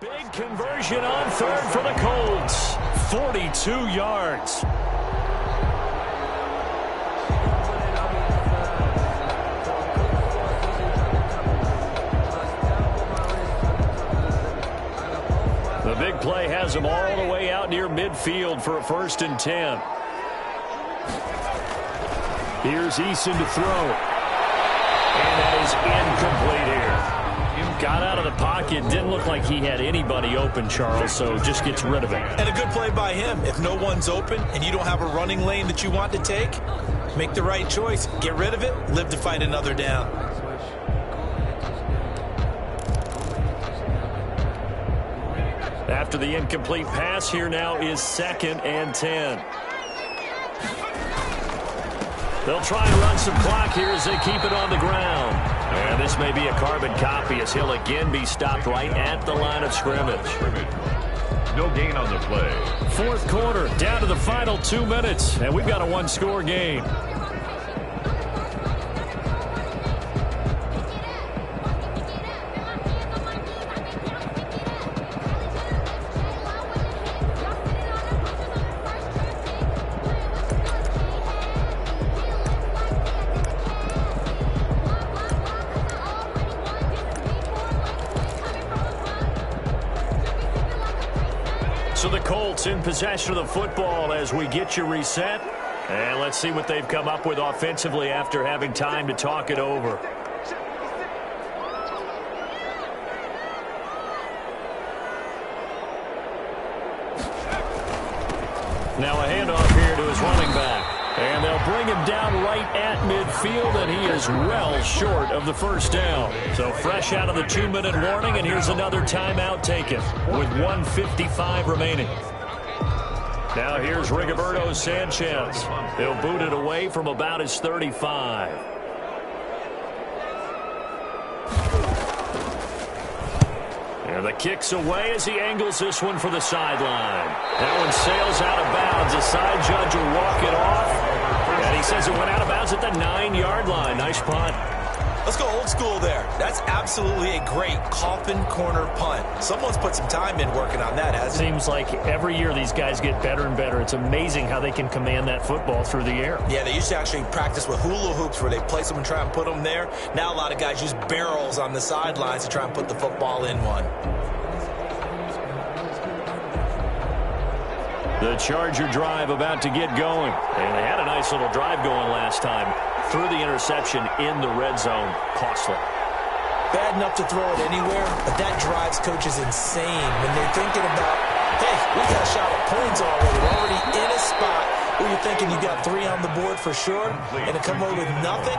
big conversion on 3rd for the Colts. 42 yards. The big play has them all the way out near midfield for a 1st and 10. Here's Eason to throw. And that is incomplete here. Got out of the pocket. Didn't look like he had anybody open, Charles, so just gets rid of it. And a good play by him. If no one's open and you don't have a running lane that you want to take, make the right choice. Get rid of it. Live to fight another down. After the incomplete pass, here now is 2nd and 10. They'll try and run some clock here as they keep it on the ground. And this may be a carbon copy as he'll again be stopped right at the line of scrimmage. No gain on the play. 4th quarter, down to the final 2 minutes, and we've got a one-score game. So the Colts in possession of the football as we get you reset. And let's see what they've come up with offensively after having time to talk it over. Now a handoff here to his running back. And they'll bring him down right at midfield, and he is well short of the first down. So fresh out of the 2-minute warning, and here's another timeout taken with 1:55 remaining. Now here's Rigoberto Sanchez. He'll boot it away from about his 35. And the kick's away as he angles this one for the sideline. That one sails out of bounds. The side judge will walk it off. And he says it went out of bounds at the 9-yard line. Nice punt. Let's go old school there. That's absolutely a great coffin corner punt. Someone's put some time in working on that, hasn't it? Seems like every year these guys get better and better. It's amazing how they can command that football through the air. Yeah, they used to actually practice with hula hoops where they place them and try and put them there. Now a lot of guys use barrels on the sidelines to try and put the football in one. The Charger drive about to get going. And they had a nice little drive going last time. Threw the interception in the red zone. Costly. Bad enough to throw it anywhere, but that drives coaches insane when they're thinking about, hey, we got a shot at points already. We're already in a spot where you're thinking you got 3 on the board for sure, and to come away with nothing,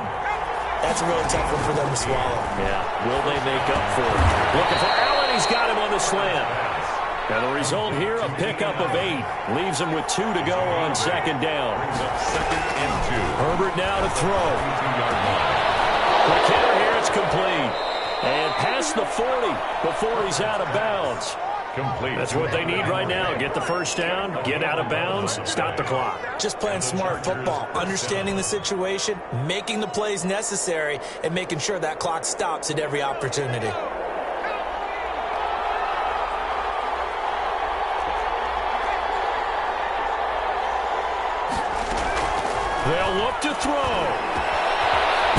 that's a really tough one for them to swallow. Yeah, will they make up for it? Looking for Allen. He's got him on the slant. And the result here, a pickup of 8. Leaves him with 2 to go on 2nd down. 2nd and 2. Herbert now to throw. Quick hitter here, it's complete. And past the 40 before he's out of bounds. Complete. That's what they need right now. Get the first down, get out of bounds, stop the clock. Just playing smart football, understanding the situation, making the plays necessary, and making sure that clock stops at every opportunity. They'll look to throw.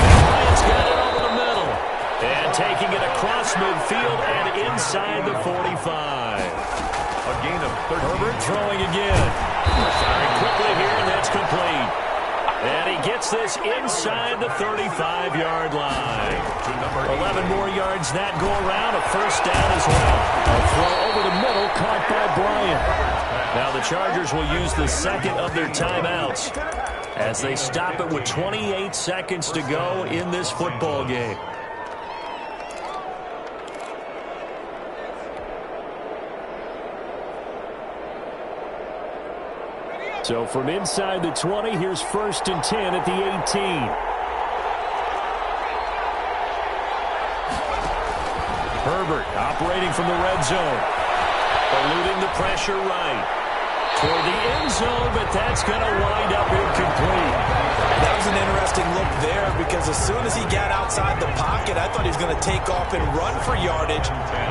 Bryant's got it over the middle. And taking it across midfield and inside the 45. A gain of 13. Herbert throwing again. Firing quickly here, and that's complete. And he gets this inside the 35-yard line. 11 more yards that go around. A first down as well. A throw over the middle caught by Bryant. Now the Chargers will use the second of their timeouts as they stop it with 28 seconds to go in this football game. So from inside the 20, here's 1st and 10 at the 18. Herbert operating from the red zone. Eluding the pressure right. Toward the end zone, but that's going to wind up incomplete. That was an interesting look there because as soon as he got outside the pocket, I thought he was going to take off and run for yardage.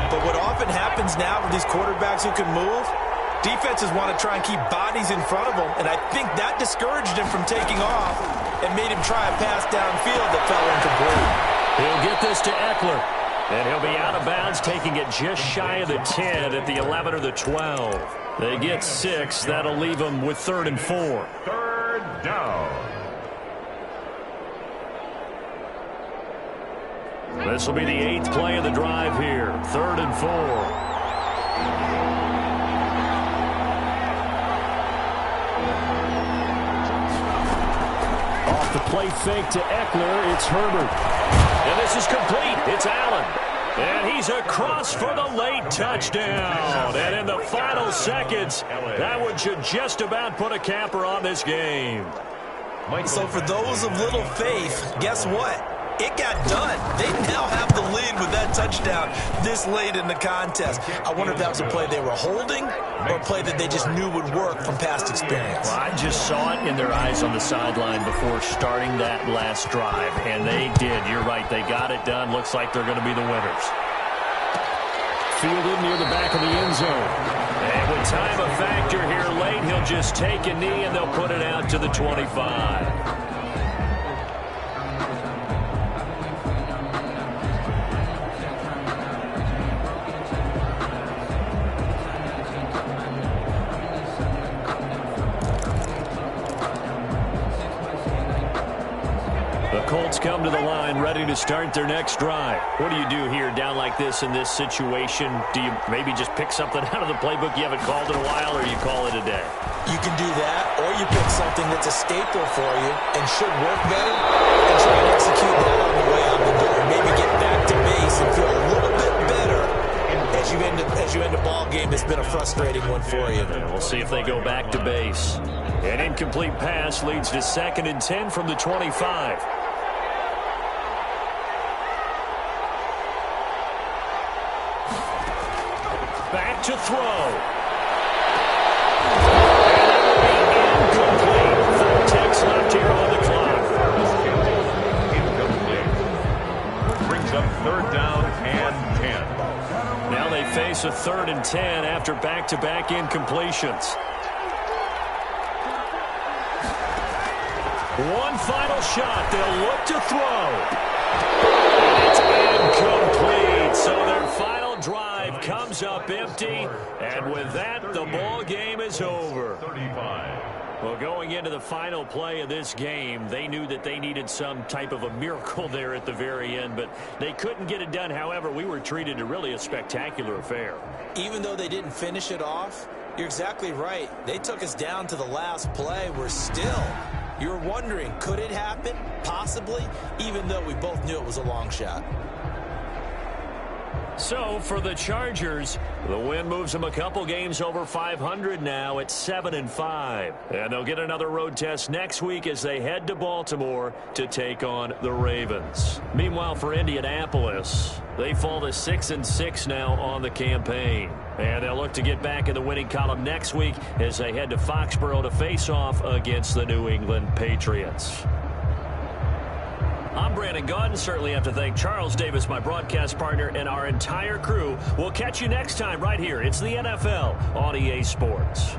But what often happens now with these quarterbacks who can move, defenses want to try and keep bodies in front of them, and I think that discouraged him from taking off and made him try a pass downfield that fell incomplete. He'll get this to Eckler, and he'll be out of bounds, taking it just shy of the 10 at the 11 or the 12. They get 6. That'll leave them with 3rd and 4. 3rd down. This will be the 8th play of the drive here. 3rd and 4. Off the play fake to Eckler, it's Herbert. And this is complete. It's Allen. And he's across for the late touchdown. And in the final seconds, that one should just about put a capper on this game. So for those of little faith, guess what? It got done. They now have the lead with that touchdown this late in the contest. I wonder if that was a play they were holding or a play that they just knew would work from past experience. Well, I just saw it in their eyes on the sideline before starting that last drive, and they did. You're right. They got it done. Looks like they're going to be the winners. Fielded near the back of the end zone. And with time a factor here late, he'll just take a knee, and they'll put it out to the 25. Colts come to the line ready to start their next drive. What do you do here down like this in this situation? Do you maybe just pick something out of the playbook you haven't called in a while, or you call it a day? You can do that, or you pick something that's a staple for you and should work better and try and execute that on the way out the door. Maybe get back to base and feel a little bit better as you end a ball game that's been a frustrating one for you. And we'll see if they go back to base. An incomplete pass leads to 2nd and 10 from the 25. Back to throw. And that will be incomplete. 4 ticks left here on the clock. Incomplete. Brings up 3rd down and 10. Now they face a 3rd and 10 after back-to-back incompletions. One final shot. They'll look to throw. And it's incomplete. So their final drive comes up empty, and with that, the ball game is over. 35. Well, going into the final play of this game, they knew that they needed some type of a miracle there at the very end, but they couldn't get it done. However, we were treated to really a spectacular affair. Even though they didn't finish it off, you're exactly right. They took us down to the last play. You're wondering, could it happen? Possibly, even though we both knew it was a long shot. So for the Chargers, the win moves them a couple games over 500 now at 7-5. And they'll get another road test next week as they head to Baltimore to take on the Ravens. Meanwhile, for Indianapolis, they fall to 6-6 now on the campaign. And they'll look to get back in the winning column next week as they head to Foxborough to face off against the New England Patriots. I'm Brandon Gaudin. Certainly have to thank Charles Davis, my broadcast partner, and our entire crew. We'll catch you next time right here. It's the NFL on EA Sports.